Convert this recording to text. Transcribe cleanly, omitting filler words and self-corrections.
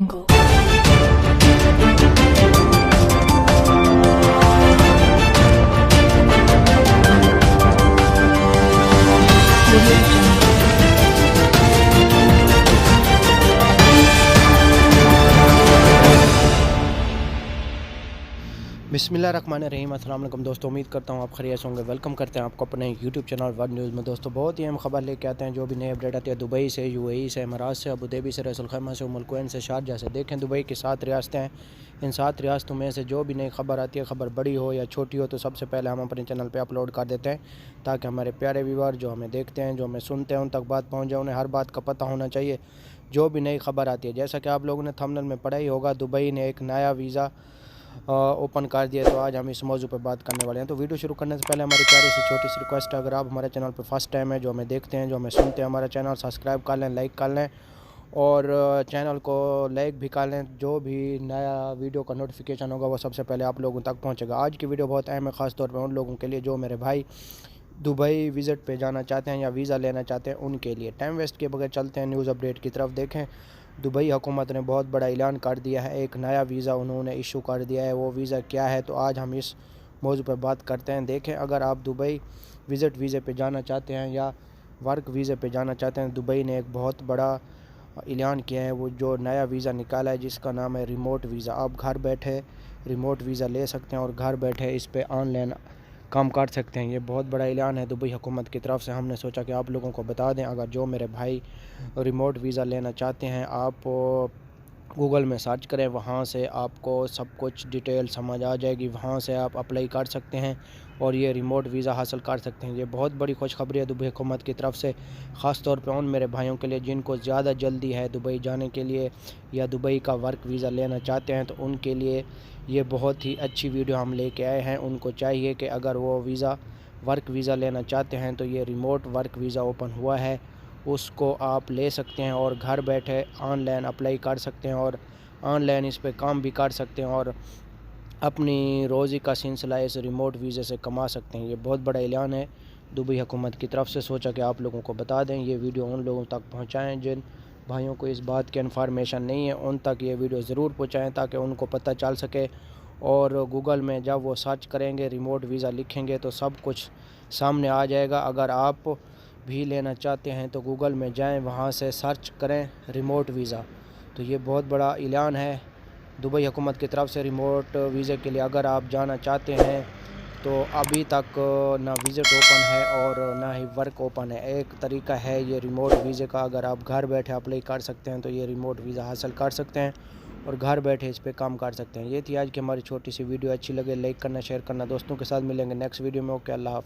Go. बिस्मिल्लाहिर्रहमानिर्रहीम। अस्सलाम वालेकुम दोस्तों, उम्मीद करता हूँ आप खैरियत से होंगे। वेलकम करते हैं आपको अपने यूट्यूब चैनल वर्ल्ड न्यूज़ में। दोस्तों बहुत ही अहम खबर लेके आते हैं। जो भी नई अपडेट आती है दुबई से, यूएई से, इमारात से, अबू धाबी से, रसूल खैमा से, उम्मुल कुवैन से, शारजा से। देखें दुबई की 7 रियासतें हैं। इन 7 रियासतों में से जो भी नई खबर आती है, खबर बड़ी हो या छोटी हो, तो सबसे पहले हम अपने चैनल पर अपलोड कर देते हैं, ताकि हमारे प्यारे व्यूअर जो हमें देखते हैं, जो हमें सुनते हैं, उन तक बात पहुँच जाए। उन्हें हर बात का पता होना चाहिए जो भी नई खबर आती है। जैसा कि आप लोगों ने थंबनेल में पढ़ा ही होगा, दुबई ने एक नया वीज़ा ओपन कर दिया। तो आज हम इस मौजू पर बात करने वाले हैं। तो वीडियो शुरू करने से पहले हमारी प्यारी सी छोटी सी रिक्वेस्ट है, अगर आप हमारे चैनल पर फर्स्ट टाइम है, जो हमें देखते हैं, जो हमें सुनते हैं, हमारा चैनल सब्सक्राइब कर लें, लाइक कर लें और चैनल को लाइक भी कर लें। जो भी नया वीडियो का नोटिफिकेशन होगा वो सबसे पहले आप लोगों तक पहुँचेगा। आज की वीडियो बहुत अहम है, ख़ास तौर पर उन लोगों के लिए जो मेरे भाई दुबई विज़िट पे जाना चाहते हैं या वीज़ा लेना चाहते हैं, उनके लिए। टाइम वेस्ट किए बगैर चलते हैं न्यूज़ अपडेट की तरफ। देखें दुबई हुकूमत ने बहुत बड़ा ऐलान कर दिया है, एक नया वीज़ा उन्होंने इशू कर दिया है। वो वीज़ा क्या है, तो आज हम इस मौजू पर बात करते हैं। देखें अगर आप दुबई विज़िट वीज़े पे जाना चाहते हैं या वर्क वीज़े पे जाना चाहते हैं, दुबई ने एक बहुत बड़ा ऐलान किया है। वो जो नया वीज़ा निकाला है जिसका नाम है रिमोट वीज़ा। आप घर बैठे रिमोट वीज़ा ले सकते हैं और घर बैठे इस पर ऑनलाइन काम कर सकते हैं। ये बहुत बड़ा ऐलान है दुबई हुकूमत की तरफ से। हमने सोचा कि आप लोगों को बता दें। अगर जो मेरे भाई रिमोट वीज़ा लेना चाहते हैं, आप गूगल में सर्च करें, वहाँ से आपको सब कुछ डिटेल समझ आ जाएगी। वहाँ से आप अप्लाई कर सकते हैं और ये रिमोट वीज़ा हासिल कर सकते हैं। ये बहुत बड़ी खुशखबरी है दुबई हुकूमत की तरफ से, ख़ास तौर पे उन मेरे भाइयों के लिए जिनको ज़्यादा जल्दी है दुबई जाने के लिए या दुबई का वर्क वीज़ा लेना चाहते हैं। तो उनके लिए ये बहुत ही अच्छी वीडियो हम लेके आए हैं। उनको चाहिए कि अगर वो वर्क वीज़ा लेना चाहते हैं तो ये रिमोट वर्क वीज़ा ओपन हुआ है, उसको आप ले सकते हैं और घर बैठे ऑनलाइन अप्लाई कर सकते हैं और ऑनलाइन इस पे काम भी कर सकते हैं और अपनी रोज़ी का सिलसिला इस रिमोट वीज़े से कमा सकते हैं। ये बहुत बड़ा ऐलान है दुबई हुकूमत की तरफ से। सोचा कि आप लोगों को बता दें, ये वीडियो उन लोगों तक पहुंचाएं जिन भाइयों को इस बात की इन्फॉर्मेशन नहीं है, उन तक ये वीडियो ज़रूर पहुंचाएं ताकि उनको पता चल सके। और गूगल में जब वो सर्च करेंगे, रिमोट वीज़ा लिखेंगे, तो सब कुछ सामने आ जाएगा। अगर आप भी लेना चाहते हैं तो गूगल में जाएं, वहाँ से सर्च करें रिमोट वीज़ा। तो ये बहुत बड़ा ऐलान है दुबई हुकूमत की तरफ से रिमोट वीज़े के लिए। अगर आप जाना चाहते हैं तो अभी तक ना विज़िट ओपन है और ना ही वर्क ओपन है। एक तरीका है ये रिमोट वीज़े का, अगर आप घर बैठे अप्लाई कर सकते हैं तो ये रिमोट वीज़ा हासिल कर सकते हैं और घर बैठे इस पर काम कर सकते हैं। ये थी आज की हमारी छोटी सी वीडियो। अच्छी लगे लाइक करना, शेयर करना, दोस्तों के साथ। मिलेंगे नेक्स्ट वीडियो में। ओके, अल्लाह हाफ़िज़।